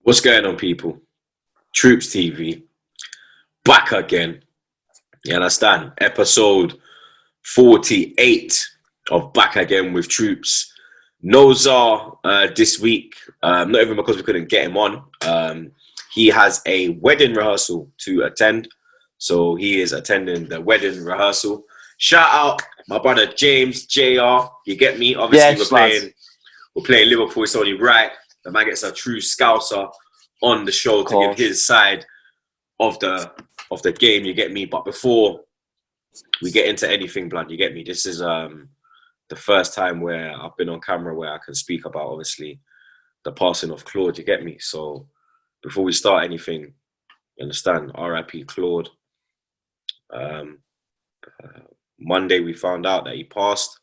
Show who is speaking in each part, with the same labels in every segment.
Speaker 1: What's going on, people? TroopzTV, back again. You understand? Episode 48 of Back Again with Troopz. No Czar this week, not even because we couldn't get him on. He has a wedding rehearsal to attend, so he is attending the wedding rehearsal. Shout out my brother James, JR. You get me? Obviously,
Speaker 2: yes,
Speaker 1: we're playing Liverpool. It's only right. The man gets a true scouser on the show to give his side of the game. You get me? But before we get into anything, blood, you get me? This is the first time where I've been on camera where I can speak about, obviously, the passing of Claude. You get me? So before we start anything, you understand? R.I.P. Claude. Monday we found out that he passed,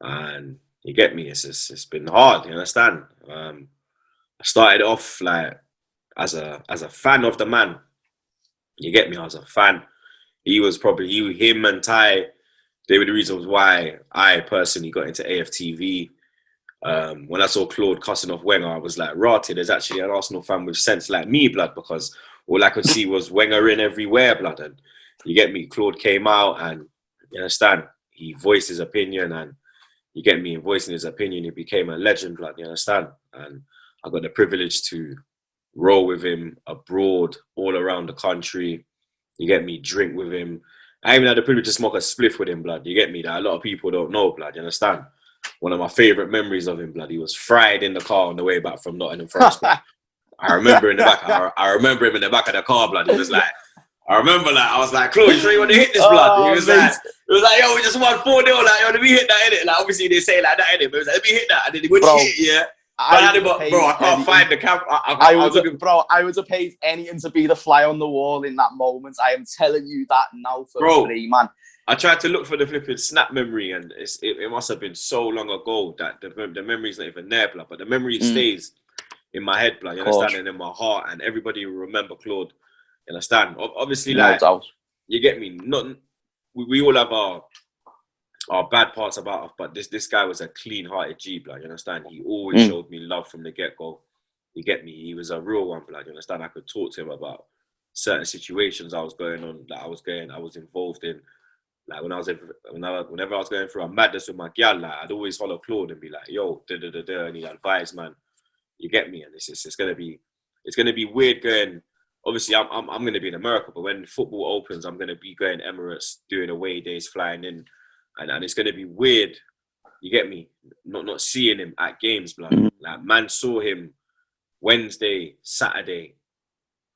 Speaker 1: and you get me? It's been hard. You understand? I started off like as a fan of the man. You get me? I was a fan. Him and Ty, they were the reasons why I personally got into AFTV. When I saw Claude cussing off Wenger, I was like, rotted. There's actually an Arsenal fan with sense like me, blood, because all I could see was Wenger in everywhere, blood. And you get me? Claude came out and, you understand, he voiced his opinion, and you get me? In voicing his opinion, he became a legend, blood, you understand? And I got the privilege to roll with him abroad, all around the country. You get me? Drink with him. I even had the privilege to smoke a spliff with him, blood. You get me? That a lot of people don't know, blood. You understand? One of my favourite memories of him, blood. He was fried in the car on the way back from Nottingham Forest. I remember in the back. I remember him in the back of the car, blood. He was like, I remember, like, I was like, Claude, you sure you want to hit this, blood? He was like, yo, we just won 4-0. Like, yo, let me hit that, innit? Like, obviously they say like that, innit? But it was like, let me hit that, and then he wouldn't hit, yeah. I can't find the camera.
Speaker 2: I would have paid anything to be the fly on the wall in that moment. I am telling you that now for free, man.
Speaker 1: I tried to look for the flipping snap memory, and it must have been so long ago that the memory's not even there, blood. But the memory stays in my head, blood. You understand? And in my heart, and everybody will remember Claude. You understand? Obviously,
Speaker 2: no doubt.
Speaker 1: You get me? We all have our bad parts about us, but this guy was a clean-hearted G, blood. You understand? He always showed me love from the get-go. You get me? He was a real one, blood. You understand? I could talk to him about certain situations I was going on, that I was involved in. Like whenever I was going through a madness with my gal, like, I'd always follow Claude and be like, yo, and he'd advise, man. You get me? And it's gonna be weird going. Obviously, I'm gonna be in America, but when football opens, I'm gonna be going Emirates, doing away days, flying in, and it's gonna be weird. You get me? Not seeing him at games, blood. Like, man saw him Wednesday, Saturday,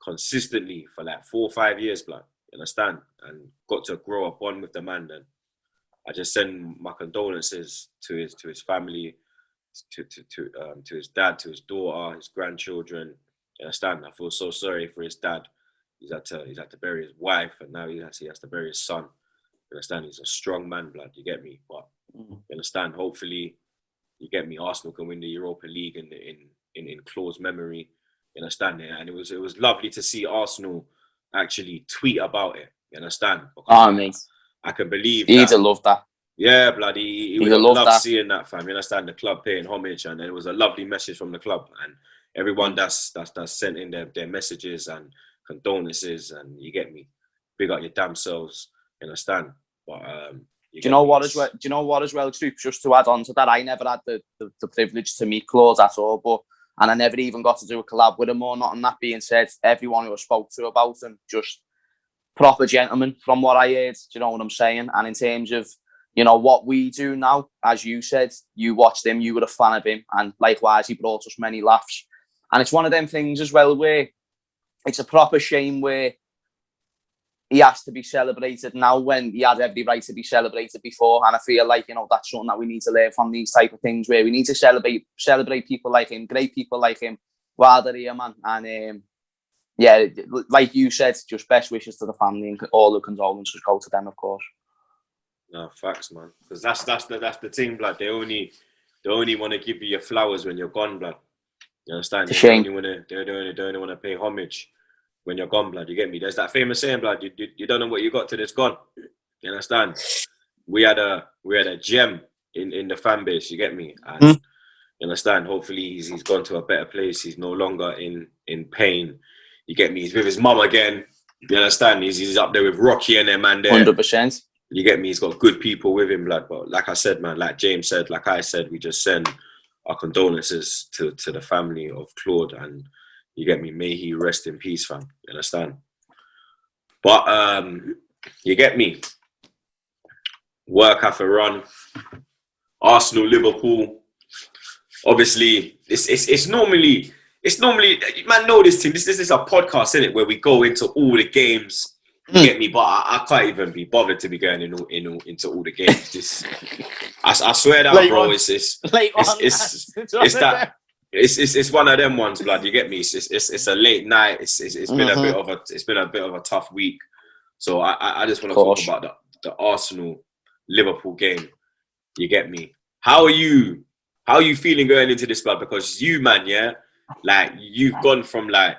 Speaker 1: consistently for like 4 or 5 years, blood. You understand? And got to grow a bond with the man. And I just send my condolences to his family, to his dad, to his daughter, his grandchildren. You understand? I feel so sorry for his dad. He's had to bury his wife, and now he has to bury his son. You understand? He's a strong man, blood. You get me? But you understand? Hopefully, you get me. Arsenal can win the Europa League in Claude's memory. You understand? And it was lovely to see Arsenal actually tweet about it. You understand? Because I can believe
Speaker 2: he'd have loved that.
Speaker 1: Yeah, bloody. He would have loved seeing that, fam. You understand? The club paying homage, and it was a lovely message from the club, and everyone that's sent in their messages and condolences, and you get me. Big up your damn selves. You understand? But do
Speaker 2: you know what as well, Troopz? Just to add on to that, I never had the privilege to meet Claude at all, and I never even got to do a collab with him or not. And that being said, everyone who I spoke to about him, just proper gentleman from what I heard. Do you know what I'm saying? And in terms of, you know, what we do now, as you said, you watched him, you were a fan of him, and likewise, he brought us many laughs. And it's one of them things as well where it's a proper shame where he has to be celebrated now when he had every right to be celebrated before. And I feel like, you know, that's something that we need to learn from these type of things, where we need to celebrate people like him, great people like him, while they're here, man. And yeah, like you said, just best wishes to the family, and all the condolences go to them, of course.
Speaker 1: No, facts, man. Because that's the thing, blood. They only want to give you your flowers when you're gone, blood. You understand? They only want to pay homage when you're gone, blood. You get me? There's that famous saying, blood. You don't know what you got till it's gone. You understand? We had a gem in the fan base. You get me? And You understand? Hopefully he's gone to a better place. He's no longer in pain. You get me? He's with his mum again. You understand? He's up there with Rocky and them, man.
Speaker 2: 100%.
Speaker 1: You get me? He's got good people with him, blood. But like I said, man, like James said, like I said, we just send our condolences to the family of Claude, and you get me? May he rest in peace, fam. You understand? But you get me? Work after run. Arsenal, Liverpool. Obviously, it's normally man know this thing. This is a podcast, isn't it? Where we go into all the games. You get me? But I can't even be bothered to be going into all the games. I swear that, bro. It's one of them ones, blood. You get me? It's a late night. It's been a bit of a tough week. So I just want to talk about the Arsenal Liverpool game. You get me? How are you feeling going into this, blood? Because you, man, yeah, like you've gone from like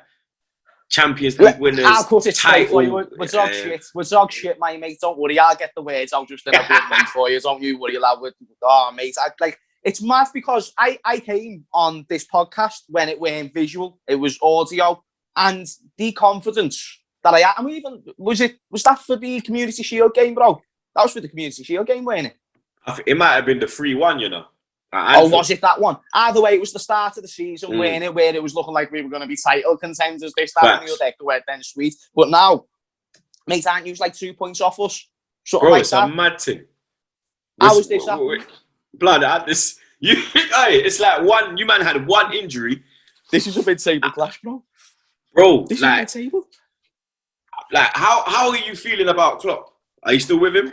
Speaker 1: Champions League winners,
Speaker 2: I'll cut it straight for you. We're dog shit. We're dog shit, my mate. Don't worry, I'll get the words out just in a bit for you. Don't you worry, lad. Oh, mate, it's mad because I came on this podcast when it weren't visual, it was audio, and the confidence that I had. I mean, even was that for the Community Shield game, bro? That was for the Community Shield game, wasn't it?
Speaker 1: It might have been the 3-1, you know.
Speaker 2: Was it that one? Either way, it was the start of the season, weren't it? Where it was looking like we were going to be title contenders. They started the other then sweet. But now, mate, aren't you like 2 points off us? Something like that.
Speaker 1: It's a mad thing.
Speaker 2: How was this happening?
Speaker 1: Blood, it's like you man had one injury.
Speaker 2: This is a mid-table clash, bro.
Speaker 1: This
Speaker 2: is mid-table.
Speaker 1: Like, how are you feeling about Klopp? Are you still with him?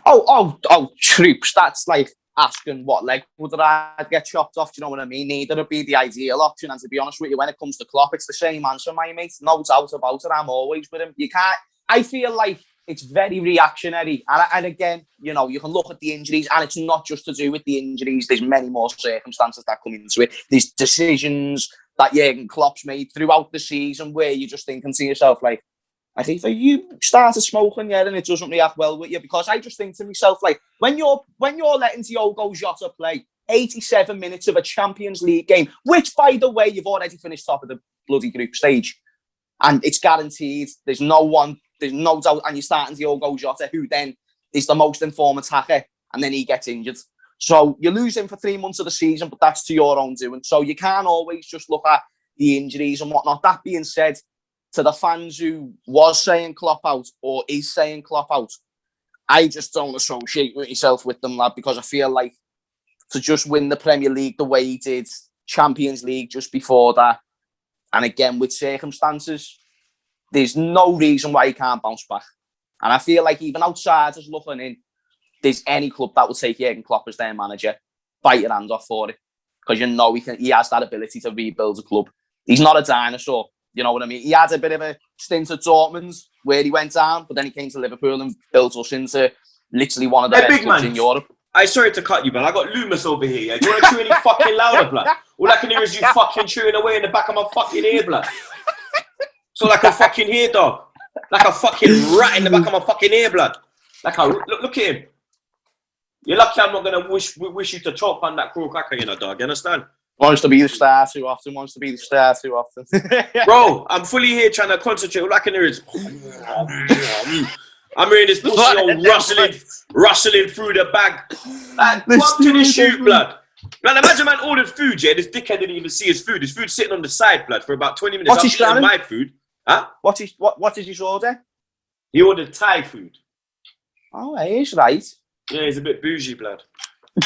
Speaker 2: Oh, Troopz. That's like asking what leg would I get chopped off. Do you know what I mean? Neither would be the ideal option. And to be honest with you, when it comes to Klopp, it's the same answer, my mate. No doubt about it. I'm always with him. You can't. I feel like it's very reactionary. And again, you know, you can look at the injuries, and it's not just to do with the injuries. There's many more circumstances that come into it. There's decisions that Jurgen Klopp's made throughout the season where you're just thinking to yourself, like, I think if you started smoking, yeah, and it doesn't react well with you, because I just think to myself, like, when you're letting Diogo Jota play 87 minutes of a Champions League game, which, by the way, you've already finished top of the bloody group stage, and it's guaranteed, there's no doubt, and you're starting Diogo Jota, who then is the most informed attacker, and then he gets injured. So you lose him for 3 months of the season, but that's to your own doing. So you can't always just look at the injuries and whatnot. That being said, to the fans who was saying Klopp out or is saying Klopp out, I just don't associate with yourself with them, lad, because I feel like to just win the Premier League the way he did, Champions League just before that, and again with circumstances, there's no reason why he can't bounce back. And I feel like even outsiders looking in, there's any club that would take Jurgen Klopp as their manager, bite your hand off for it, because you know he has that ability to rebuild a club. He's not a dinosaur. You know what I mean? He had a bit of a stint at Dortmund where he went down, but then he came to Liverpool and built us into literally one of the best clubs in Europe.
Speaker 1: I'm sorry to cut you, but I got Loomis over here. Yeah? Do you want to chew any fucking louder, blood? All I can hear is you fucking chewing away in the back of my fucking ear, blood. So like a fucking hair dog. Like a fucking rat in the back of my fucking ear, blood. Like look at him. You're lucky I'm not going to wish you to chop on that cruel cracker, you know, dog. You understand?
Speaker 2: Wants to be the star too often.
Speaker 1: Bro, I'm fully here trying to concentrate. All I can hear is... I'm hearing this pussy all rustling through the bag. Like, come to the shoot, blood. Blood, imagine man ordered food, yeah? This dickhead didn't even see his food. His food's sitting on the side, blood, for about 20 minutes.
Speaker 2: What's his
Speaker 1: my food. Huh?
Speaker 2: What is his order?
Speaker 1: He ordered Thai food.
Speaker 2: Oh, he's right.
Speaker 1: Yeah, he's a bit bougie, blood. You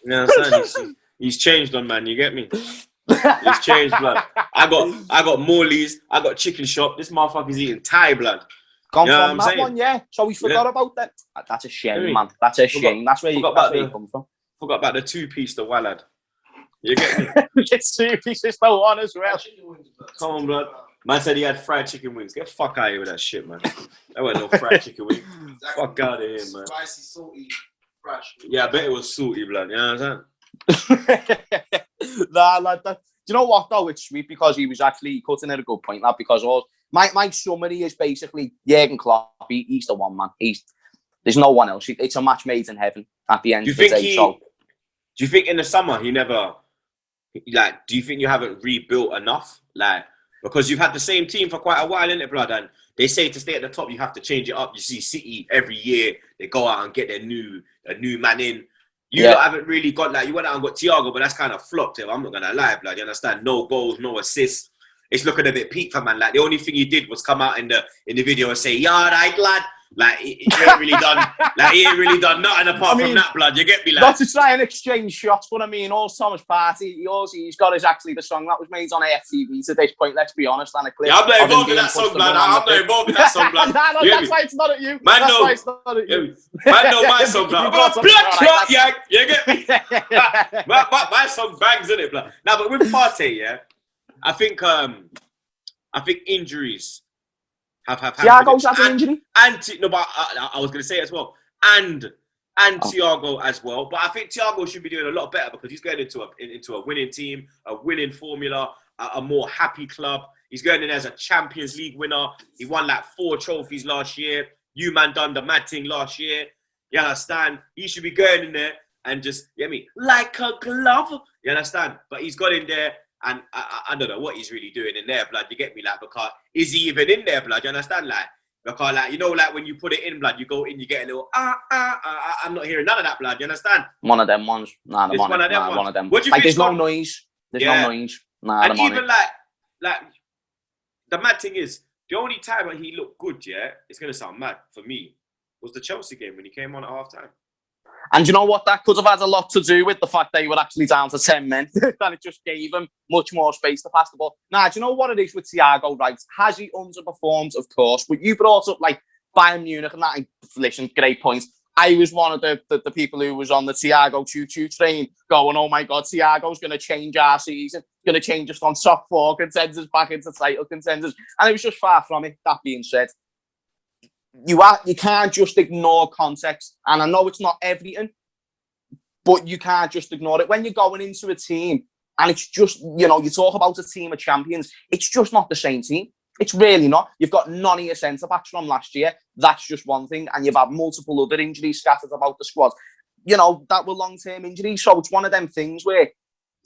Speaker 1: know what I'm saying? He's changed on, man. You get me? He's changed, blood. I got Morley's. I got Chicken Shop. This motherfucker's eating Thai, blood.
Speaker 2: Gone from that one, yeah. So we forgot about that. That's a shame, man. That's a shame. That's where you come from.
Speaker 1: Forgot about the 2-piece, the Wallad. You get me?
Speaker 2: It's 2 pieces, the one as well.
Speaker 1: Come on, blood. Man said he had fried chicken wings. Get the fuck out of here with that shit, man. That wasn't no fried chicken wings. Exactly. Fuck out of here, man.
Speaker 3: Spicy, salty, fresh.
Speaker 1: Yeah, I bet it was salty, blood. You know what I'm saying?
Speaker 2: Nah, lad. Do you know what though? It's sweet because he was actually cutting at a good point, lad. Because my summary is basically Jurgen Klopp. He's the one, man. There's no one else. It's a match made in heaven at the end of the day.
Speaker 1: Do Do you think in the summer he never, like, do you think you haven't rebuilt enough? Like, because you've had the same team for quite a while, innit, blood? And they say to stay at the top, you have to change it up. You see City every year, they go out and get a new man in. You lot haven't really got, like, you went out and got Thiago, but that's kind of flopped. I'm not going to lie, blood. You understand? No goals, no assists. It's looking a bit peak for man. Like, the only thing he did was come out in the video and say, "Yeah, right, lad." Like, he ain't really done. Like, he ain't really done nothing apart from that, blood. You get me, like.
Speaker 2: Not to try and exchange shots, but I mean, all Thomas Partey, he's got actually the song that was made on AFTV to this point. Let's be honest, and a clip.
Speaker 1: Yeah, I'm not involved in that song, blood. I'm not involved in that song, blood.
Speaker 2: No, that's why it's not at you.
Speaker 1: Man,
Speaker 2: that's
Speaker 1: no.
Speaker 2: why it's not at you.
Speaker 1: Man, know my song, blood. Blood clot, yeah. You get me? my song bangs, innit, blood. Now, but with Partey, yeah, I think injuries have
Speaker 2: Thiago's had an injury.
Speaker 1: But I was going to say it as well. And Thiago as well. But I think Thiago should be doing a lot better because he's going into a winning team, a winning formula, a more happy club. He's going in as a Champions League winner. He won like 4 trophies last year. You man done the mad thing last year. You understand? He should be going in there and just, you get me, like a glove. You understand? But he's got in there. And I don't know what he's really doing in there, blood. You get me, like, because is he even in there, blood? You understand, like, because, like, you know, like when you put it in, blood, you go in, you get a little I'm not hearing none of that, blood. You understand?
Speaker 2: One of them ones. Nah, one of them.
Speaker 1: What do you
Speaker 2: like,
Speaker 1: think?
Speaker 2: there's no noise. There's no noise. Nah,
Speaker 1: and even like the mad thing is, the only time when he looked good, it's gonna sound mad for me, was the Chelsea game when he came on at half time.
Speaker 2: And you know what? That could have had a lot to do with the fact that he were actually down to 10 men. And it just gave him much more space to pass the ball. Now, do you know what it is with Thiago, right? Has he underperformed? Of course. But you brought up, like, Bayern Munich and that. Listen, great points. I was one of the people who was on the Thiago choo-choo train going, oh, my God, Thiago's going to change our season. Going to change us from top 4 contenders back into title contenders. And it was just far from it. That being said, you can't just ignore context. And I know it's not everything, but you can't just ignore it. When you're going into a team and it's just, you know, you talk about a team of champions, it's just not the same team. It's really not. You've got none of your centre-backs from last year. That's just one thing. And you've had multiple other injuries scattered about the squad. You know, that were long-term injuries. So it's one of them things where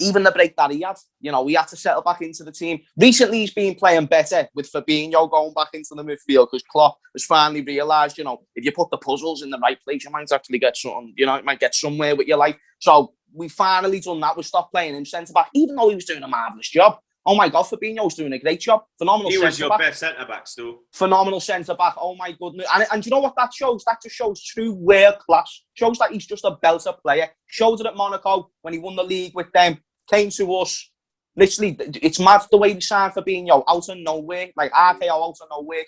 Speaker 2: even the break that he had, you know, he had to settle back into the team. Recently, he's been playing better with Fabinho going back into the midfield because Klopp has finally realised, you know, if you put the puzzles in the right place, you might actually get something, you know, it might get somewhere with your life. So we finally done that. We stopped playing him centre-back, even though he was doing a marvellous job. Oh my God, Fabinho's doing a great job. Phenomenal centre-back.
Speaker 1: He was your best centre-back still.
Speaker 2: Phenomenal centre-back. Oh my goodness. And you know what that shows? That just shows true world class. Shows that he's just a belter player. Showed it at Monaco when he won the league with them. Came to us. Literally, it's mad the way we signed Fabinho out of nowhere. Like RKO out of nowhere.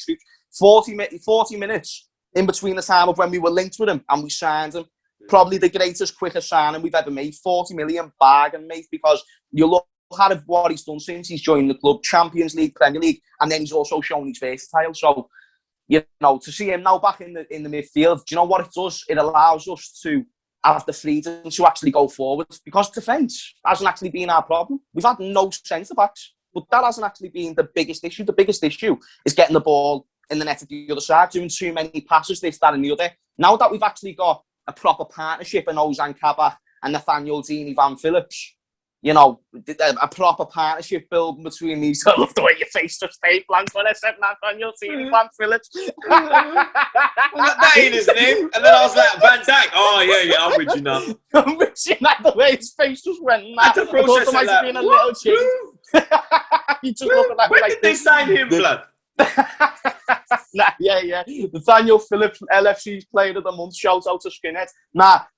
Speaker 2: 40 minutes in between the time of when we were linked with him and we signed him. Probably the greatest, quickest signing we've ever made. 40 million bargain, mate, because you look at what he's done since he's joined the club, Champions League, Premier League, and then he's also shown he's versatile. So, you know, to see him now back in the midfield, do you know what it does? It allows us to have the freedom to actually go forward because defence hasn't actually been our problem. We've had no centre-backs, but that hasn't actually been the biggest issue. The biggest issue is getting the ball in the net at the other side, doing too many passes, this, that, and the other. Now that we've actually got a proper partnership in Ozan Kabak and Nathaniel Deeney Van Phillips, you know, a proper partnership built between these. I love the way your face just stayed blank when I said Nathaniel Deeney Van Phillips.
Speaker 1: That ain't his name. And then I was like, Van Dijk. Oh, yeah, I'm with you now.
Speaker 2: I'm with you now. The way his face just went mad.
Speaker 1: I had to process it like,
Speaker 2: being a little change. You just look at that.
Speaker 1: When did they sign him, blood?
Speaker 2: Yeah. Nathaniel Phillips, LFC's player of the month. Shout out to Skinhead. But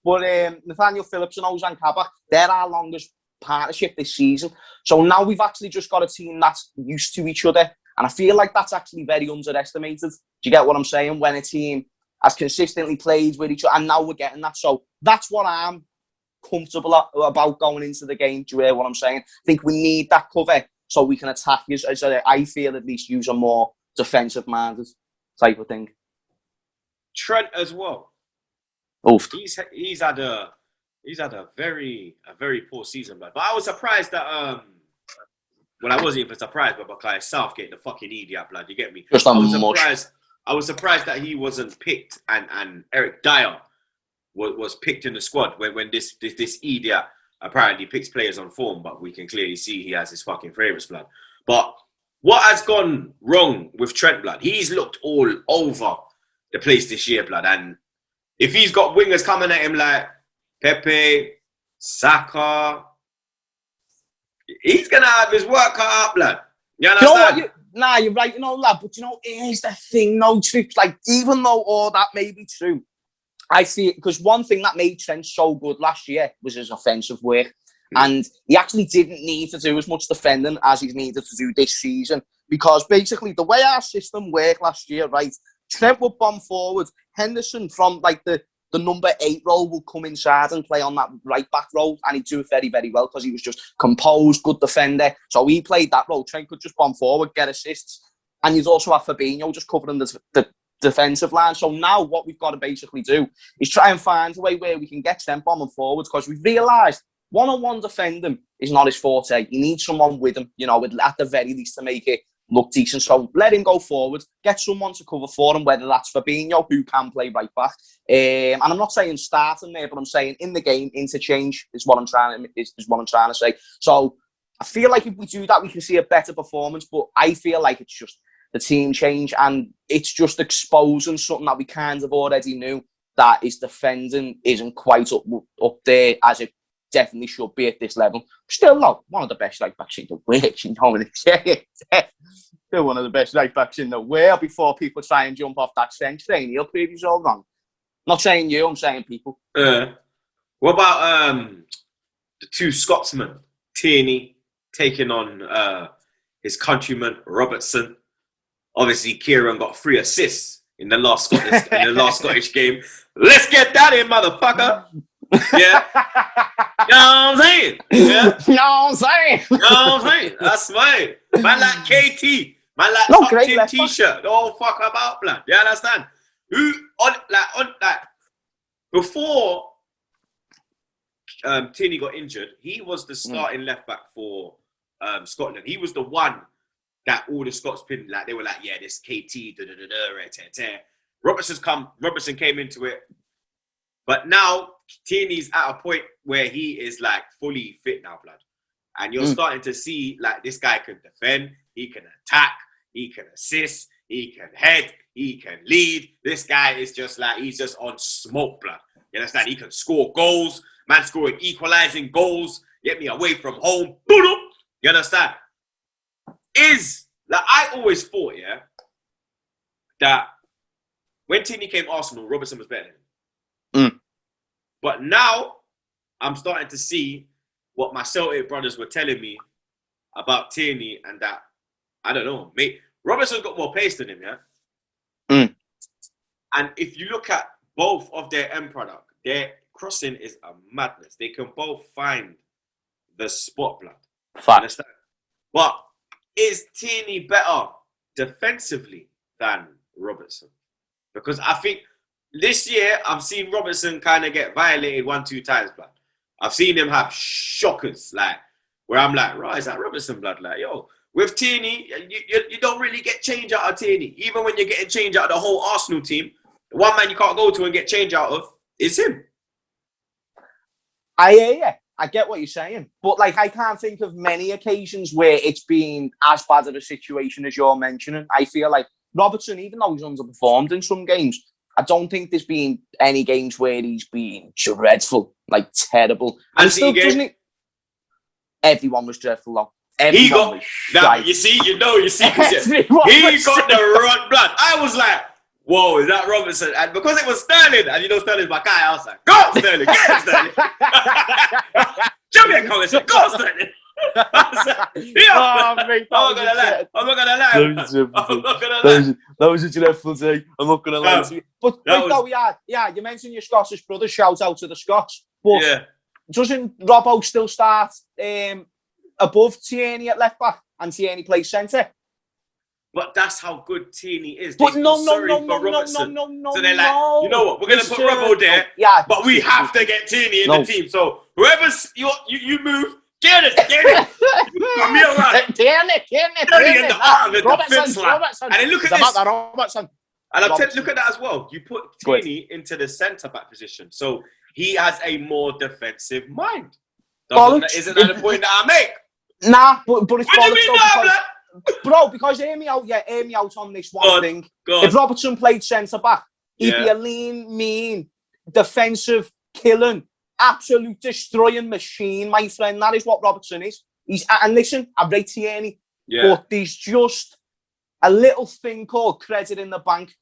Speaker 2: Nathaniel Phillips and Ozan Kabak, they're our longest partnership this season. So now we've actually just got a team that's used to each other. And I feel like that's actually very underestimated. Do you get what I'm saying? When a team has consistently played with each other, and now we're getting that. So that's what I'm comfortable about going into the game. Do you hear what I'm saying? I think we need that cover so we can attack, as I feel at least, use a more defensive-minded type of thing.
Speaker 1: Trent as well.
Speaker 2: Oof.
Speaker 1: He's had a very poor season, but I was surprised that well, I wasn't even surprised, but because Southgate, the fucking idiot, blood, you get me. I was surprised that he wasn't picked, and Eric Dyer was picked in the squad when this idiot apparently picks players on form, but we can clearly see he has his fucking favourites, blood. But what has gone wrong with Trent, blood? He's looked all over the place this year, blood. And if he's got wingers coming at him like Pepe, Saka, he's going to have his work cut out, blood. You understand?
Speaker 2: You're right, lad. But, here's the thing, Troopz. Like, even though all that may be true, I see it because one thing that made Trent so good last year was his offensive work. And he actually didn't need to do as much defending as he's needed to do this season. Because basically, the way our system worked last year, right, Trent would bomb forward. Henderson from, like, the number 8 role would come inside and play on that right-back role. And he'd do it very, very well because he was just composed, good defender. So he played that role. Trent could just bomb forward, get assists. And you'd also have Fabinho just covering the defensive line. So now what we've got to basically do is try and find a way where we can get Trent bombing forwards because we've realised one-on-one defending is not his forte. You need someone with him, at the very least to make it look decent. So let him go forward, get someone to cover for him, whether that's Fabinho, who can play right back. And I'm not saying start him there, but I'm saying in the game, interchange is what I'm trying to say. So I feel like if we do that, we can see a better performance. But I feel like it's just the team change, and it's just exposing something that we kind of already knew, that his defending isn't quite up there as it definitely should be at this level. Still, though, one of the best right backs in the world, Still one of the best right backs in the world before people try and jump off that bench train. He'll prove you all wrong. Not saying you, I'm saying people.
Speaker 1: What about the two Scotsmen, Tierney taking on his countryman Robertson? Obviously, Kieran got 3 assists in the last Scottish game. Let's get that in, motherfucker. Yeah. You know what I'm saying? Yeah.
Speaker 2: You know what I'm saying?
Speaker 1: That's fine. Man like KT. Man like top team t-shirt. Don't fuck about, blood. You understand? Before Tierney got injured, he was the starting left back for Scotland. He was the one that all the Scots pinned, like, they were like, yeah, this KT, Robertson came into it. But now, Tierney's at a point where he is, like, fully fit now, blood. And you're starting to see, like, this guy can defend, he can attack, he can assist, he can head, he can lead. This guy is just like, he's just on smoke, blood. You understand? He can score goals. Man scoring equalizing goals. Get me away from home. You understand? I always thought, that when Tierney came Arsenal, Robertson was better than him. But now I'm starting to see what my Celtic brothers were telling me about Tierney, and that, I don't know, mate, Robertson's got more pace than him, And if you look at both of their end product, their crossing is a madness. They can both find the spot, blood. Understand? But is Tierney better defensively than Robertson? Because I think this year I've seen Robertson kind of get violated 1-2 times, blood. I've seen him have shockers, like, where I'm like, right, is that Robertson, blood? Like, yo, with Tierney, you don't really get change out of Tierney. Even when you're getting change out of the whole Arsenal team, the one man you can't go to and get change out of is him.
Speaker 2: I hear you. I get what you're saying. But, like, I can't think of many occasions where it's been as bad of a situation as you're mentioning. I feel like Robertson, even though he's underperformed in some games, I don't think there's been any games where he's been dreadful, like terrible. And still, doesn't he? Everyone was dreadful, though. He got
Speaker 1: that. You see, he got the run blood. I was like, whoa, is that Robertson? And because it was Sterling, and Sterling's my guy, I was like, go on, Sterling, get him, Sterling. Jump in, Collins, go on, Sterling. I'm not gonna lie.
Speaker 2: That was a dreadful day. I'm not gonna lie to you. But you mentioned your Scottish brothers. Shout out to the Scots. But doesn't Robbo still start above Tierney at left back and Tierney plays centre?
Speaker 1: But that's how good Tierney is.
Speaker 2: But no.
Speaker 1: So they're like, you know what? We're gonna put Robbo there. But we have to get Tierney in the team. So whoever's you move. Get it! Put me around.
Speaker 2: Tierney
Speaker 1: in the arm, the defense line. And then look at this.
Speaker 2: Robertson.
Speaker 1: And look at that as well. You put Tierney into the centre back position, so he has a more defensive mind. Isn't that the point that I make?
Speaker 2: Nah, but it's
Speaker 1: What do you
Speaker 2: bollocks
Speaker 1: mean,
Speaker 2: though,
Speaker 1: no, blood?
Speaker 2: bro, because hear me out on this one thing. If Robertson played centre-back, he'd be a lean, mean, defensive, killing, absolute destroying machine, my friend. That is what Robertson is. And listen, I rate Tierney, but there's just a little thing called credit in the bank.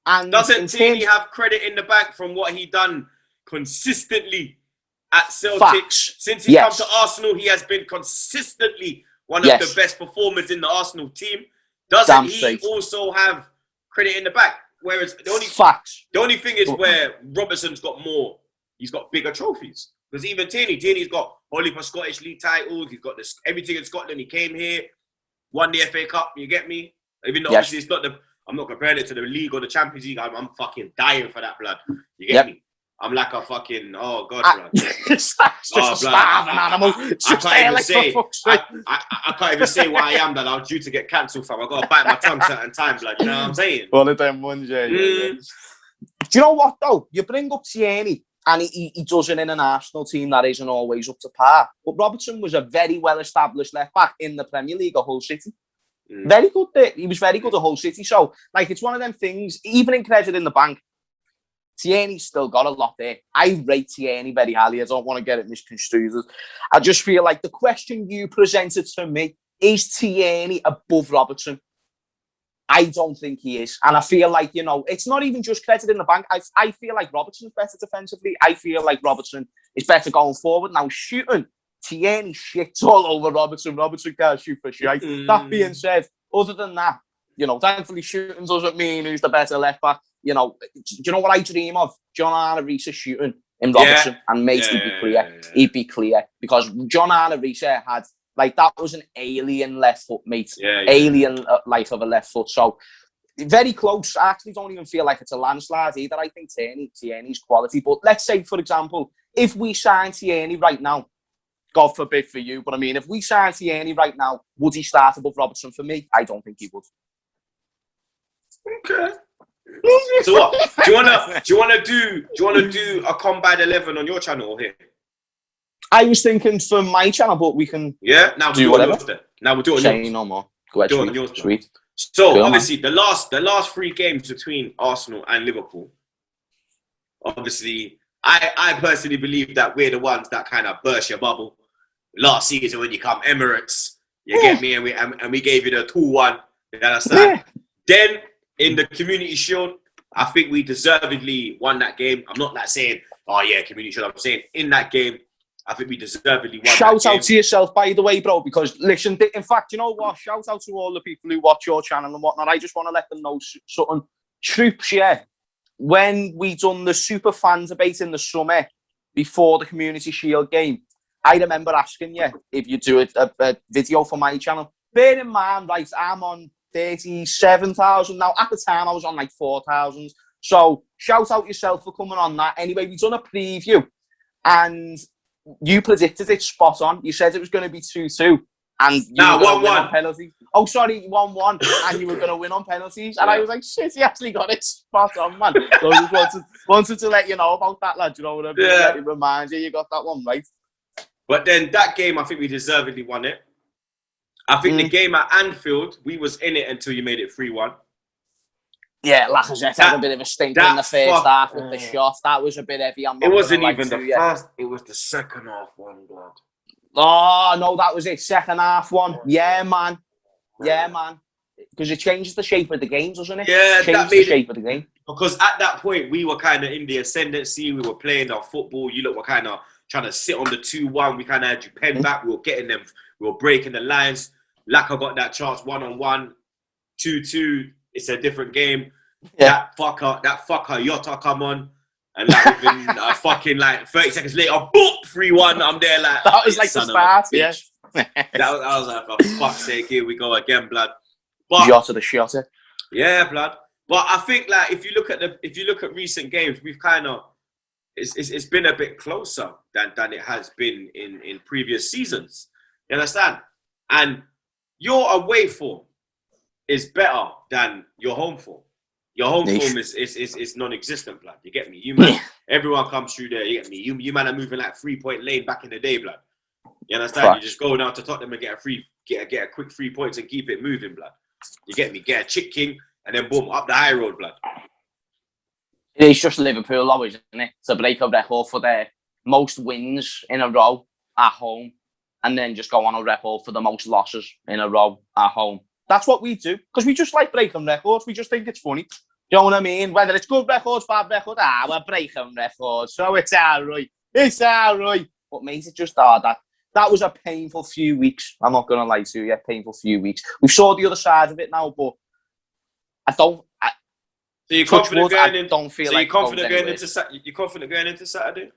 Speaker 2: And
Speaker 1: doesn't Tierney have credit in the bank from what he done consistently at Celtic? Since he come to Arsenal, he has been consistently one of the best performers in the Arsenal team. Doesn't he also have credit in the bank? Whereas the only thing is where Robertson's got more, he's got bigger trophies. Because even Tierney's got only for Scottish League titles. He's got everything in Scotland. He came here, won the FA Cup. You get me? Even though obviously it's not I'm not comparing it to the league or the Champions League. I'm fucking dying for that, blood. You get me? I'm like a fucking blood.
Speaker 2: Just a starving animal.
Speaker 1: I can't even say what I am, that I was due to get cancelled, fam. I gotta bite my tongue certain times, blood. You know what I'm saying?
Speaker 2: One of them ones, yeah. Do you know what though? You bring up Tierney, and he does it in an Arsenal team that isn't always up to par. But Robertson was a very well-established left-back in the Premier League at Hull City. Very good. He was very good at Hull City. So, like, it's one of them things, even in credit in the bank, Tierney's still got a lot there. I rate Tierney very highly. I don't want to get it misconstrued. I just feel like the question you presented to me, is Tierney above Robertson? I don't think he is. And I feel like, it's not even just credit in the bank. I feel like Robertson's better defensively. I feel like Robertson is better going forward. Now, shooting, Tierney shits all over Robertson. Robertson can't shoot for shite. That being said, other than that, thankfully shooting doesn't mean who's the better left back. Do you know what I dream of? John Arne Riise shooting in Robertson, and mate, he'd be clear. Because John Arne Riise had, that was an alien left foot, mate. Alien life of a left foot. So, very close. I actually don't even feel like it's a landslide either. I think Tierney's quality. But let's say, for example, if we sign Tierney right now, God forbid for you, but I mean, if we sign Tierney right now, would he start above Robertson for me? I don't think he would.
Speaker 1: Okay. So what? Do you wanna do a combined 11 on your channel or here?
Speaker 2: I was thinking for my channel, but we can
Speaker 1: now we'll do whatever. Now we'll do it on yours.
Speaker 2: No more. Go ahead. Sweet.
Speaker 1: So obviously the last 3 games between Arsenal and Liverpool, obviously I personally believe that we're the ones that kind of burst your bubble last season when you come Emirates. You get me, and we gave you the 2-1. You understand? Then in the Community Shield, I think we deservedly won that game. I'm not saying, Community Shield. I'm saying in that game, I think we deservedly won.
Speaker 2: Shout out to yourself, by the way, bro, because listen, in fact, you know what? Shout out to all the people who watch your channel and whatnot. I just want to let them know something. Troopz, when we done the super fan debate in the summer before the Community Shield game, I remember asking you if you do a video for my channel. Bear in mind, right, I'm on 37,000 now. At the time, I was on 4,000. So shout out yourself for coming on that. Anyway, we've done a preview, and you predicted it spot on. You said it was going to be 2-2, and you were going to win on penalties. Oh, sorry, 1-1, and you were going to win on penalties. And I was like, shit, he actually got it spot on, man. So I just wanted to let you know about that, lad. You know what I mean? Let me remind you got that one right.
Speaker 1: But then that game, I think we deservedly won it. I think the game at Anfield, we was in it until you made it 3-1.
Speaker 2: Yeah, Lacazette had a bit of a stink in the first half with the shot. That was a bit heavy.
Speaker 1: It wasn't even the first. It was the second half one, blood.
Speaker 2: Oh, no, that was it. Second half one. Yeah, man. Because it changes the shape of the game, doesn't it?
Speaker 1: Yeah,
Speaker 2: that made the shape of the game.
Speaker 1: Because at that point, we were kind of in the ascendancy. We were playing our football. You lot were kind of trying to sit on the 2-1. We kind of had you pen back. We were getting them. We were breaking the lines. Laka got that chance 1-on-1. 2-2. It's a different game. Yeah. That fucker Yotta come on. And within fucking 30 seconds later, boop, 3-1. I'm there
Speaker 2: that was the start, yeah.
Speaker 1: I was like, for fuck's sake, here we go again, blood. But
Speaker 2: Yotta the shotter.
Speaker 1: Yeah, blood. But I think if you look at recent games, we've kind of it's been a bit closer than it has been in previous seasons. You understand? And your away form is better than your home form. Your home form is non-existent, blood. You get me? You man, everyone comes through there. You get me? You man are moving 3-point lane back in the day, blood. You understand? You just go down to Tottenham and get a quick 3 points and keep it moving, blood. You get me? Get a chick king and then boom, up the high road, blood.
Speaker 2: It's just Liverpool, though, isn't it? To break a record for their most wins in a row at home, and then just go on a record for the most losses in a row at home. That's what we do, because we just like breaking records. We just think it's funny. You know what I mean? Whether it's good records, bad records, we're breaking records, so it's all right. It's all right. But mate, it's just that was a painful few weeks. I'm not going to lie to you, painful few weeks. We saw the other side of it now, but I don't...
Speaker 1: So you're confident going in?
Speaker 2: Don't feel like
Speaker 1: you're confident going into Saturday?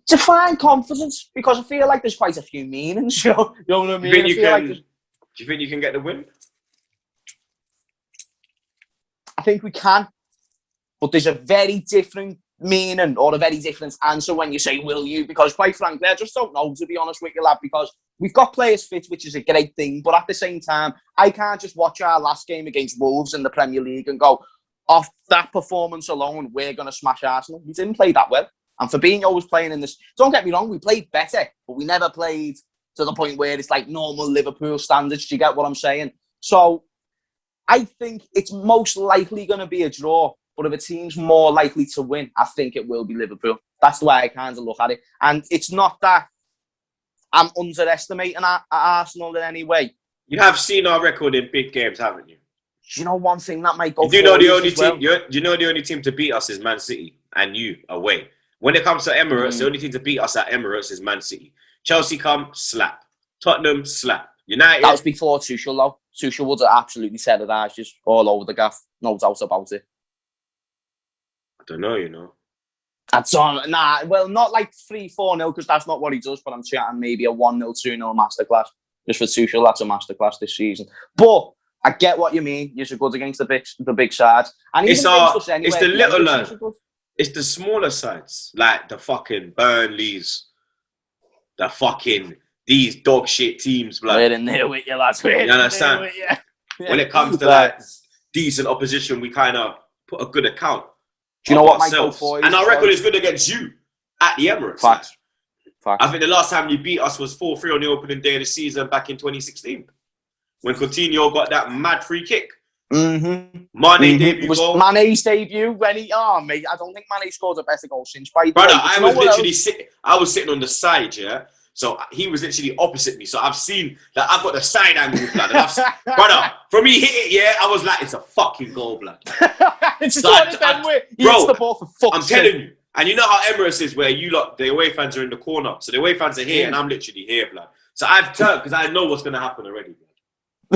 Speaker 2: Define confidence, because I feel like there's quite a few meanings. You know what I mean?
Speaker 1: Do you think you can get the win?
Speaker 2: I think we can, but there's a very different meaning or a very different answer when you say "will you?" Because quite frankly, I just don't know, to be honest with you, lad. Because we've got players fit, which is a great thing, but at the same time, I can't just watch our last game against Wolves in the Premier League and go, off that performance alone, we're going to smash Arsenal. We didn't play that well. And Fabinho was playing in this... Don't get me wrong, we played better, but we never played to the point where it's like normal Liverpool standards. Do you get what I'm saying? So I think it's most likely going to be a draw, but if a team's more likely to win, I think it will be Liverpool. That's the way I kind of look at it. And it's not that I'm underestimating Arsenal in any way.
Speaker 1: You have seen our record in big games, haven't you?
Speaker 2: Do you know one thing that might go?
Speaker 1: You know the only team. You know the only team to beat us is Man City, and you away. When it comes to Emirates, the only team to beat us at Emirates is Man City. Chelsea come slap, Tottenham slap, United.
Speaker 2: That was before Tuchel, though. Tuchel would have absolutely said it as just all over the gaff, no doubt about it.
Speaker 1: I don't know, you know.
Speaker 2: That's on. Nah, well, not like 3-4-0 because that's not what he does. But I'm chatting maybe a 1-0, 2-0 masterclass just for Tuchel. That's a masterclass this season, but. I get what you mean. You're so good against the big sides. And
Speaker 1: it's the little lads. It's the smaller sides. Like the fucking Burnleys. The fucking... These dog shit teams, blood.
Speaker 2: We're in there with you, lads.
Speaker 1: You understand? Yeah. When it comes to like decent opposition, we kind of put a good account.
Speaker 2: Do you know what my goal for is?
Speaker 1: And our record is good against you at the Emirates.
Speaker 2: Facts.
Speaker 1: I think the last time you beat us was 4-3 on the opening day of the season back in 2016. When Coutinho got that mad free kick. Mane's debut goal.
Speaker 2: Mane's debut when he... Oh, mate, I don't think Mane scored a better goal since. Brother,
Speaker 1: I was sitting on the side, yeah? So he was literally opposite me. So I've seen that I've got the side angle, blood. Brother, from me hit it, yeah, I was like, it's a fucking goal, blood.
Speaker 2: It's just one of them where he hits the ball for fuck's sake.
Speaker 1: I'm telling you. And you know how Emirates is where you lot, the away fans are in the corner. So the away fans are here and I'm literally here, blood. So I've turned because I know what's going to happen already, blood.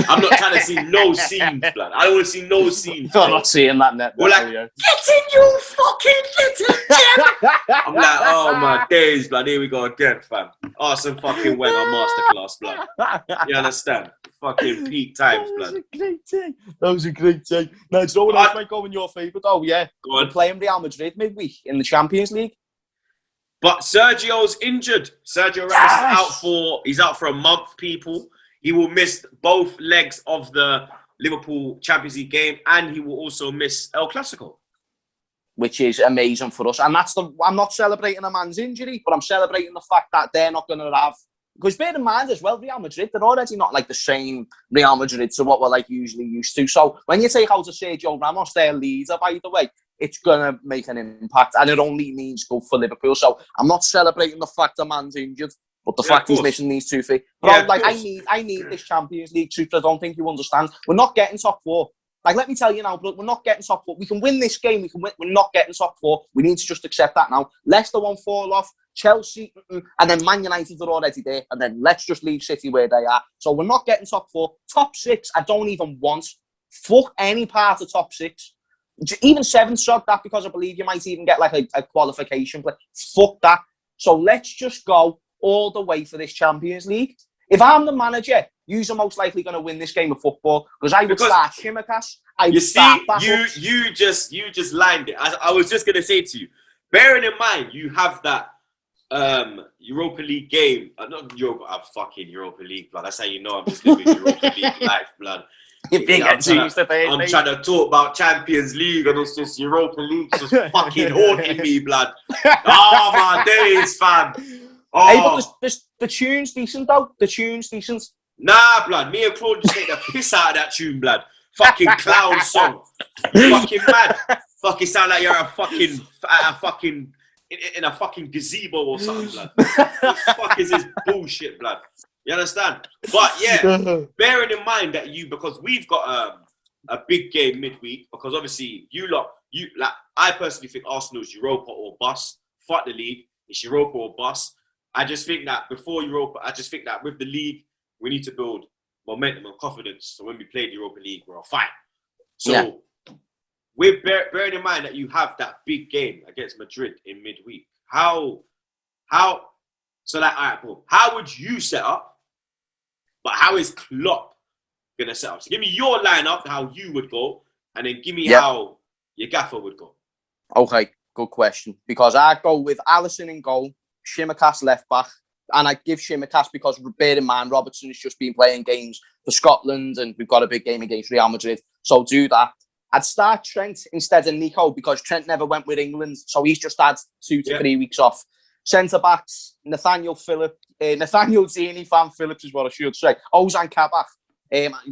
Speaker 1: I'm not trying to see no scenes, blood. I don't want to see no scenes.
Speaker 2: I'm not seeing that net.
Speaker 1: We're like, get in, you fucking little gem. I'm like, oh my days, blood. Here we go again, fam. Awesome fucking went on masterclass, blood. You understand? Fucking peak times, blood.
Speaker 2: That was a great day. Now, do you know what else might go in your favour? Oh, yeah.
Speaker 1: Go on.
Speaker 2: We're playing Real Madrid midweek in the Champions League.
Speaker 1: But Sergio's injured. Sergio Ramos he's out for a month, people. He will miss both legs of the Liverpool Champions League game and he will also miss El Clasico.
Speaker 2: Which is amazing for us. And I'm not celebrating a man's injury, but I'm celebrating the fact that they're not going to have... Because bear in mind as well, Real Madrid, they're already not like the same Real Madrid to what we're like usually used to. So when you take out a Sergio Ramos, their leader, by the way, it's going to make an impact. And it only means good for Liverpool. So I'm not celebrating the fact the man's injured. But the fact he's missing these 2 feet. But I need this Champions League, Troopz. I don't think you understand. We're not getting top 4. Like, let me tell you now, bro, we're not getting top 4. We can win this game. We can win. We're not getting top 4. We need to just accept that now. Leicester won't fall off. Chelsea, and then Man United are already there. And then let's just leave City where they are. So we're not getting top 4. Top 6, I don't even want. Fuck any part of top 6. Even 7, sod that, because I believe you might even get like a qualification play. Fuck that. So let's just go all the way for this Champions League. If I'm the manager, you're most likely going to win this game of football because I would start Shimmercast.
Speaker 1: You just lined it. I was just going to say to you, bearing in mind you have that Europa League game. Not Europa, fucking Europa League, blood. That's how you know I'm just living Europa League life, blood.
Speaker 2: I'm
Speaker 1: trying to talk about Champions League and it's just Europa League just fucking haunting me, blood. Oh my days, fam.
Speaker 2: Hey, but the tune's decent, though. The tune's decent.
Speaker 1: Nah, blood. Me and Claude just take the piss out of that tune, blood. Fucking clown song. Fucking mad. Fucking sound like you're in a fucking gazebo or something, blood. What the fuck is this bullshit, blood? You understand? But yeah, bearing in mind that because we've got a big game midweek, because obviously I personally think Arsenal's Europa or bust. Fuck the league. It's Europa or bust. I just think that before Europa, with the league, we need to build momentum and confidence. So when we play the Europa League, we're all fine. So with bearing in mind that you have that big game against Madrid in midweek, how would you set up? But how is Klopp gonna set up? So give me your lineup, how you would go, and then give me how your gaffer would go.
Speaker 2: Okay, good question. Because I'd go with Alisson in goal, Tsimikas left back, and I give Tsimikas because bear in mind Robertson has just been playing games for Scotland, and we've got a big game against Real Madrid. So do that. I'd start Trent instead of Nico because Trent never went with England, so he's just had 2 to 3 weeks off. Centre backs, Nathaniel Zini, Van Phillips is what I should say. Ozan Kabak,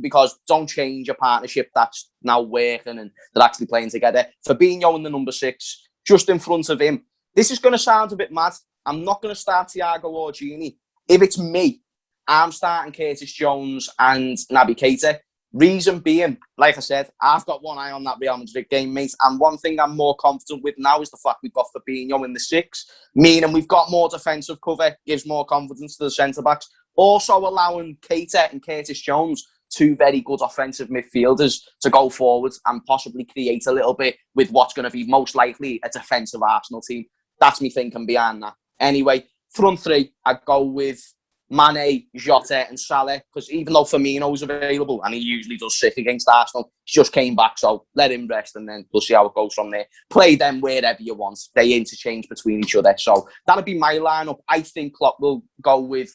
Speaker 2: because don't change a partnership that's now working and they're actually playing together. Fabinho in the number 6, just in front of him. This is going to sound a bit mad. I'm not going to start Thiago or Gini. If it's me, I'm starting Curtis Jones and Naby Keita. Reason being, like I said, I've got one eye on that Real Madrid game, mate. And one thing I'm more confident with now is the fact we've got Fabinho in the 6, meaning we've got more defensive cover, gives more confidence to the centre-backs. Also allowing Keita and Curtis Jones, 2 very good offensive midfielders, to go forward and possibly create a little bit with what's going to be most likely a defensive Arsenal team. That's me thinking behind that. Anyway, front 3, I'd go with Mane, Jota and Salah, because even though Firmino's available and he usually does sick against Arsenal, he just came back, so let him rest and then we'll see how it goes from there. Play them wherever you want. They interchange between each other. So that'll be my lineup. I think Klopp will go with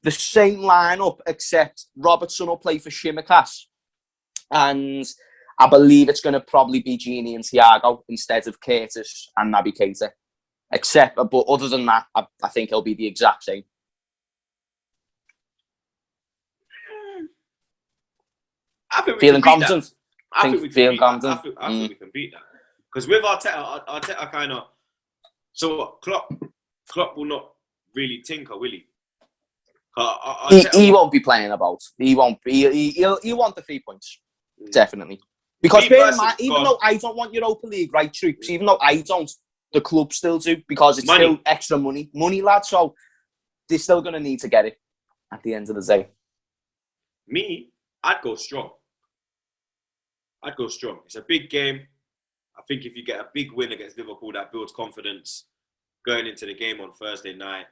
Speaker 2: the same lineup, except Robertson will play for Tsimikas. And I believe it's going to probably be Gini and Thiago instead of Curtis and Naby Keita. But other than that, I think it'll be the exact same.
Speaker 1: I think
Speaker 2: feeling confident.
Speaker 1: I think we can beat that. Because with Arteta kind of... So Klopp will not really tinker, will he?
Speaker 2: He won't be playing about. He won't be. He'll want the 3 points. Definitely. Because bear in mind, even though I don't want Europa League, right, Troopz, even though I don't, the club still do, because it's still extra money. Money, lads. So they're still going to need to get it at the end of the day.
Speaker 1: Me, I'd go strong. It's a big game. I think if you get a big win against Liverpool, that builds confidence going into the game on Thursday night.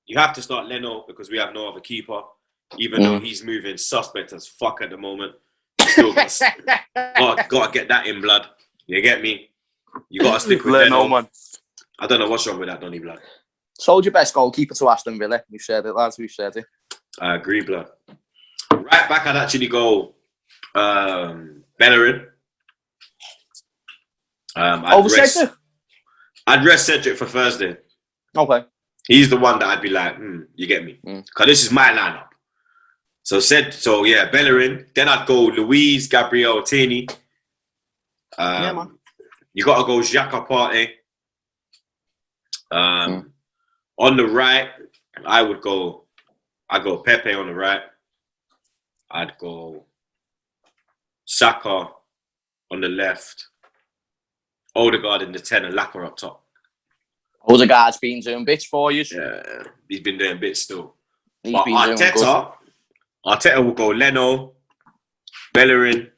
Speaker 1: You have to start Leno because we have no other keeper, even though he's moving suspect as fuck at the moment. Still got to get that in, blood. You get me? You got to stick with Leno. Man. I don't know what's wrong with that, Donny, blood.
Speaker 2: Sold your best goalkeeper to Aston Villa. We've said it, lads. We've said it.
Speaker 1: I agree, blood. Right back, I'd actually go Bellerin. I'd rest Cedric for Thursday.
Speaker 2: Okay.
Speaker 1: He's the one that I'd be like, you get me? Because this is my lineup. So Bellerin. Then I'd go Luiz, Gabriel, Tierney.
Speaker 2: Man.
Speaker 1: You got to go Xhaka Partey. On the right, I'd go Pepe on the right. I'd go Saka on the left. Odegaard in the 10 and Lacquer up top.
Speaker 2: Odegaard's been doing bits for you.
Speaker 1: Yeah, he's been doing bits still.
Speaker 2: But
Speaker 1: Arteta will go Leno, Bellerin,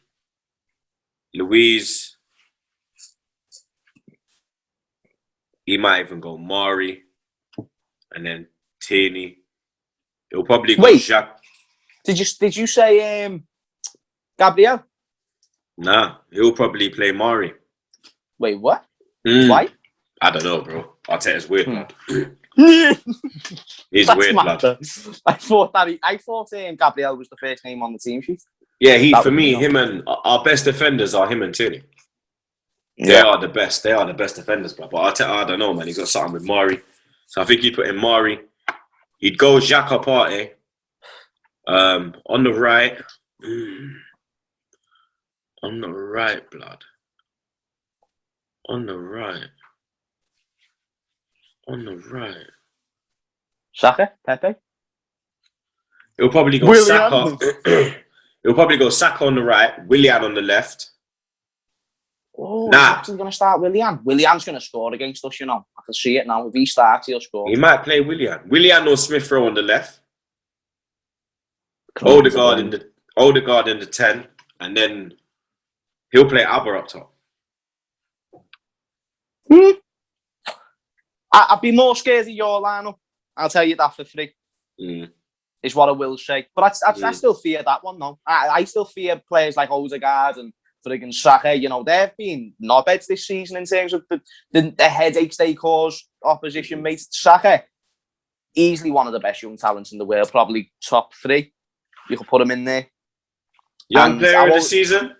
Speaker 1: Luiz. He might even go Mari, and then Tierney. He'll probably go Jacques.
Speaker 2: Did you say Gabriel?
Speaker 1: Nah, he'll probably play Mari.
Speaker 2: Wait, what? Why?
Speaker 1: I don't know, bro. Arteta's weird, man. He's
Speaker 2: That's
Speaker 1: weird,
Speaker 2: mad.
Speaker 1: blood.
Speaker 2: I thought Gabriel was the first name on the team sheet.
Speaker 1: Yeah, him and our best defenders are him and Tierney. They are the best. They are the best defenders, blood. But Arteta, I don't know, man. He's got something with Mari. So I think he'd put in Mari. He'd go Xhaka Partey. On the right. On the right, blood. On the right. On the right.
Speaker 2: Saka, Pepe.
Speaker 1: He'll probably go
Speaker 2: Willian.
Speaker 1: Saka. He'll probably go Saka on the right, Willian on the left.
Speaker 2: Oh, he's actually going to start Willian. Willian's going to score against us, you know. I can see it now. If he starts, he'll score.
Speaker 1: He might play Willian. Willian or Smith Rowe on the left. Odegaard in the 10. And then he'll play Alba up top.
Speaker 2: I'd be more scared of your lineup. I'll tell you that for free. Is what I will say. But I still fear that one, though. I still fear players like Odegaard and friggin' Saka. You know, they've been knobheads this season in terms of the headaches they cause opposition mates. Saka, easily one of the best young talents in the world. Probably top 3. You could put him in there.
Speaker 1: Young player of the season?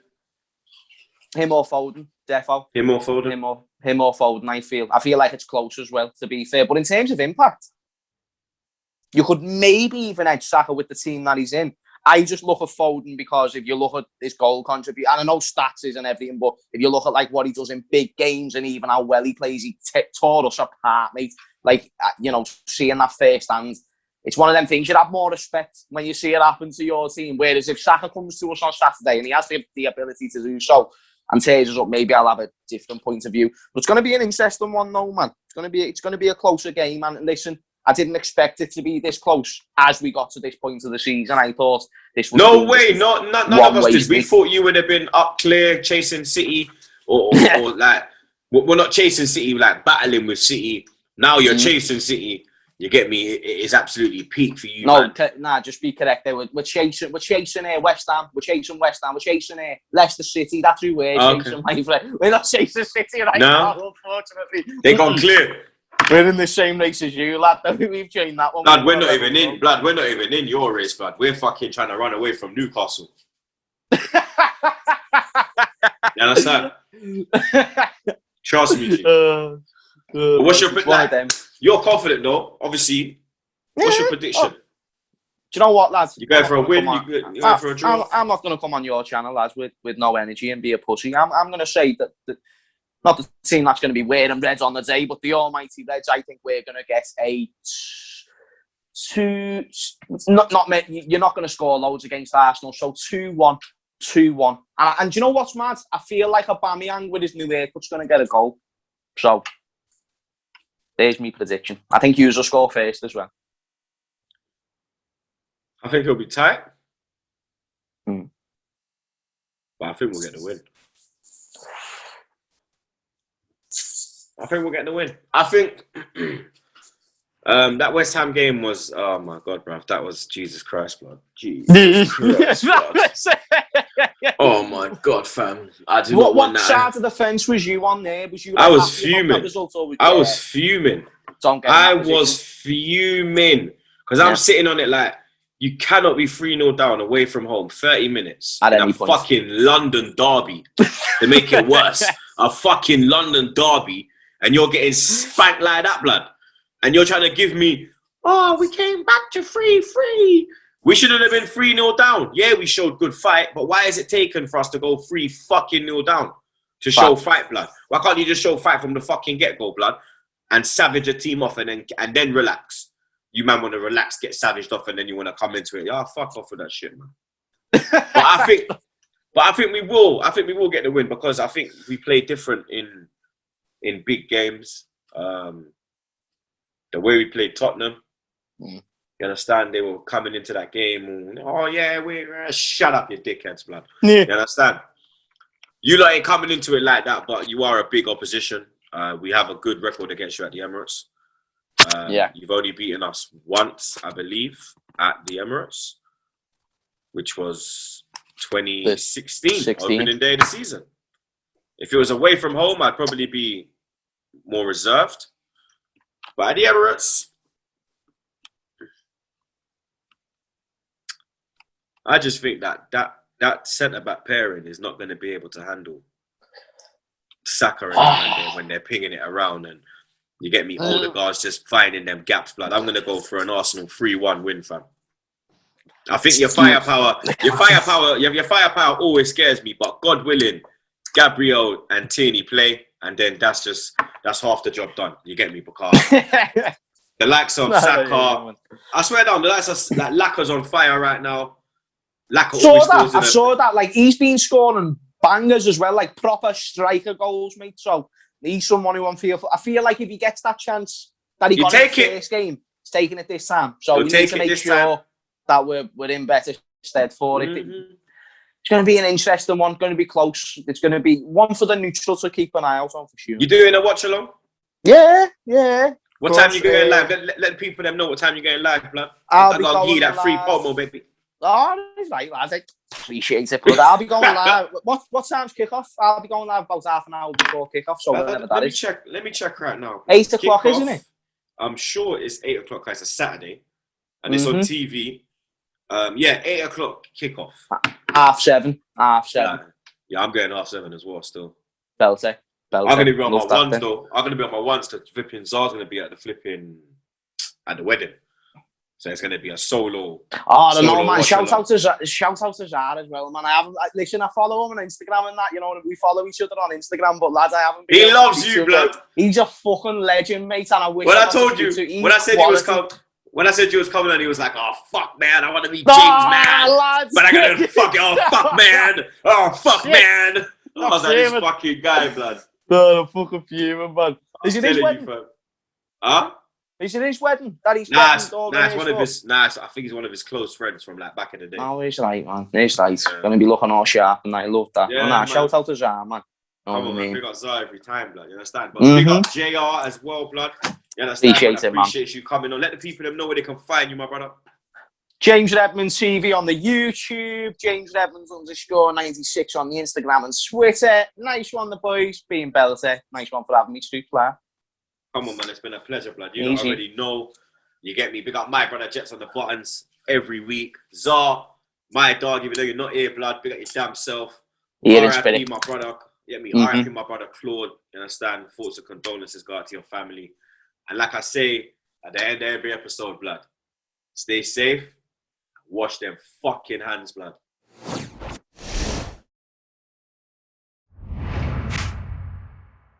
Speaker 2: Him or Foden, defo.
Speaker 1: Him or Foden?
Speaker 2: Him or Foden, I feel like it's close as well, to be fair. But in terms of impact, you could maybe even edge Saka with the team that he's in. I just look at Foden because if you look at his goal contribution, and I know stats isn't everything, but if you look at like what he does in big games and even how well he plays, he tore us apart, mate. Like, you know, seeing that firsthand, it's one of them things you'd have more respect when you see it happen to your team. Whereas if Saka comes to us on Saturday and he has the ability to do so and tears us up, maybe I'll have a different point of view. But it's going to be an interesting one, though, man. It's going to be a closer game. And listen, I didn't expect it to be this close as we got to this point of the season. I thought this was...
Speaker 1: No way. None of us did. We thought you would have been up clear, chasing City, or like... We're not chasing City, like battling with City. Now you're chasing City. You get me? It is absolutely peak for you, man.
Speaker 2: Just be correct there. We're chasing West Ham. We're chasing West Ham. We're chasing Leicester City. That's who we're chasing, my friend. We're not chasing City right now, unfortunately.
Speaker 1: They gone clear.
Speaker 2: We're in the same race as you, lad. We've changed that one.
Speaker 1: Blood, we're not even in. Blood, we're not even in your race, blood. We're fucking trying to run away from Newcastle. You understand? Trust me, G. What's your prediction? You're confident, though. Obviously, what's your prediction?
Speaker 2: Do you know what, lads?
Speaker 1: You going for a win? You going for a draw?
Speaker 2: I'm not going to come on your channel, lads, with no energy and be a pussy. I'm going to say that not the team that's going to be wearing Reds on the day, but the almighty Reds. I think we're going to get a 2. You're not going to score loads against Arsenal, so 2-1. 2-1. And do you know what's mad? I feel like Aubameyang with his new haircut's going to get a goal. So there's my prediction. I think you'll score first as well.
Speaker 1: I think he'll be tight. But I think we'll get the win. I think that West Ham game was, oh my God, bruv. That was Jesus Christ, blood. Jesus Christ, blood. Oh my God, fam. I do not want that.
Speaker 2: What side of the fence was you on there? Was you?
Speaker 1: I was fuming. I was fuming. I was fuming. Because I'm sitting on it like, you cannot be 3-0 down away from home, 30 minutes. At any point. Fucking London derby. To make it worse. A fucking London derby. And you're getting spanked like that, blood. And you're trying to give me, oh, we came back to 3-3. We shouldn't have been 3-0 down. Yeah, we showed good fight, but why is it taken for us to go 3-0 down to show fight, blood? Why can't you just show fight from the fucking get-go, blood, and savage a team off and then relax? You man want to relax, get savaged off, and then you want to come into it. Yeah, fuck off with that shit, man. But I think we will. I think we will get the win because I think we play different in big games. The way we played Tottenham. You understand? They were coming into that game. Oh, yeah, we're... shut up, you dickheads, blood. Yeah. You understand? You lot ain't coming into it like that, but you are a big opposition. We have a good record against you at the Emirates. You've only beaten us once, I believe, at the Emirates, which was 2016, opening day of the season. If it was away from home, I'd probably be more reserved. But at the Emirates... I just think that centre-back pairing is not going to be able to handle Saka and when they're pinging it around. And You get me? Odegaard's just finding them gaps, blood. I'm gonna go for an Arsenal 3-1 win, fam. I think your firepower always scares me, but God willing, Gabriel and Tierney play, and then that's half the job done. You get me? Because the likes of Saka, I swear down, the likes of like Laka's on fire right now. Laka
Speaker 2: I saw that. Like, he's been scoring bangers as well, like proper striker goals, mate. So he's someone who I feel like if he gets that chance that he got in the first game, he's taking it this time. So we need to make sure that we're in better stead for it. It's going to be an interesting one. Going to be close. It's going to be one for the neutral to keep an eye out on for sure.
Speaker 1: You doing a watch along?
Speaker 2: Yeah.
Speaker 1: What time you going live? Let people them know what time you're going live, blood. I'm going to give that free promo, baby.
Speaker 2: Oh, that's right, lads. I appreciate it, but I'll be going live. What time's kickoff? I'll be going live about half an hour before kickoff. So
Speaker 1: let me check right now.
Speaker 2: 8 o'clock, isn't it?
Speaker 1: I'm sure it's 8 o'clock. It's a Saturday, and it's on TV. 8 o'clock kickoff.
Speaker 2: 7:30. 7:30.
Speaker 1: Yeah, I'm going 7:30 as well. Still.
Speaker 2: Belter.
Speaker 1: I'm going to be on my ones though. I'm going to be on my ones because flipping Zara's going to be at the wedding. So it's going to be a solo.
Speaker 2: Oh, no, man. Shout out to Zara as well, man. I follow him on Instagram and that, you know, we follow each other on Instagram, but lads, I haven't.
Speaker 1: He loves you, blood.
Speaker 2: He's a fucking legend, mate, and I wish.
Speaker 1: When I told you, when I said you was coming, and he was like, "Oh fuck, man, I want to be James, man,
Speaker 2: lads.
Speaker 1: But I gotta fuck it. Oh fuck, man. Oh fuck, man." I was like, "This fucking guy, blood."
Speaker 2: No, I'm fucking fuming, man. Is it his wedding?
Speaker 1: Huh?
Speaker 2: Is it his wedding? It's
Speaker 1: one of his. I think he's one of his close friends from like back in the day.
Speaker 2: Oh, he's right, man. He's right. Yeah. Gonna be looking all sharp, and I love that.
Speaker 1: Yeah,
Speaker 2: shout out to Zara, man.
Speaker 1: Come on, man. We got Zara every time, blood. You understand? But big up JR as well, blood. You understand? Appreciate you coming on. Let the people know where they can find you, my brother.
Speaker 2: James Redmond TV on the YouTube. James Redmond _96 on the Instagram and Twitter. Nice one, the boys. Being Belter. Nice one for having me, Troopz.
Speaker 1: Come on, man. It's been a pleasure, blood. You already know. You get me. Big up my brother Jets on the buttons every week. Zar, my dog, even though you're not here, blood, big up your damn self. R.I.P. my brother. You get me? R.I.P. my brother Claude. You understand? Thoughts and condolences go out to your family. And like I say, at the end of every episode, blood, stay safe. Wash them fucking hands, blood.